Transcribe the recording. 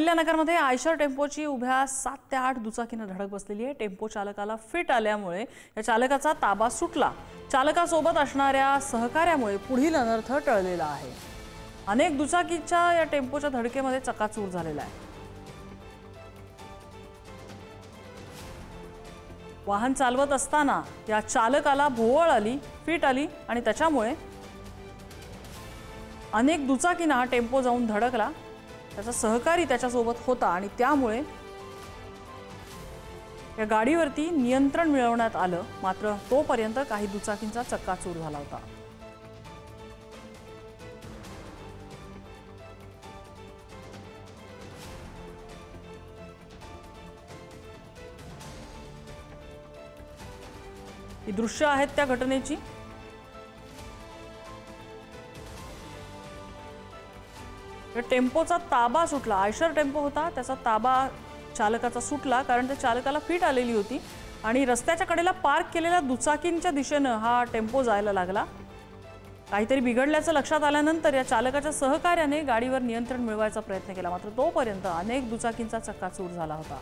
अहिल्यानगरमध्ये आयशर टेम्पोची उभ्या 7 ते 8 दुचाकींना धडक बसलेली आहे। टेम्पो चालकाला फिट आल्यामुळे या चालकाचा ताबा सुटला। चालकासोबत असणाऱ्या सहकार्यामुळे पुढील अनर्थ टळलेला आहे। अनेक दुचाकीच्या या टेम्पोच्या धडकेमध्ये चक्काचूर झालेला आहे। वाहन चालवत असताना या चालकाला भोवळ आली, फिट आली आणि त्याच्यामुळे अनेक दुचाकींना हा टेम्पो जाऊन धडकला। त्याचा सहकारी त्याच्यासोबत होता आणि त्यामुळे या गाडीवरती नियंत्रण मिळवण्यात आलं, मात्र तोपर्यंत काही दुचाकींचा चक्काचूर झाला होता। ही दृश्य आहेत त्या घटनेची। टेम्पोचा ताबा सुटला। आयशर टेम्पो होता, त्याचा ताबा चालकाचा सुटला कारण त्या चालकाला फिट आलेली होती आणि रस्त्याच्या कडेला पार्क केलेल्या दुचाकींच्या दिशेने हा टेम्पो जायला लागला। काहीतरी बिघडल्याचं लक्षात आल्यानंतर या चालकाच्या सहकार्याने गाडीवर नियंत्रण मिळवायचा प्रयत्न केला, मात्र तोपर्यंत अनेक दुचाकींचा चक्काचूर झाला होता।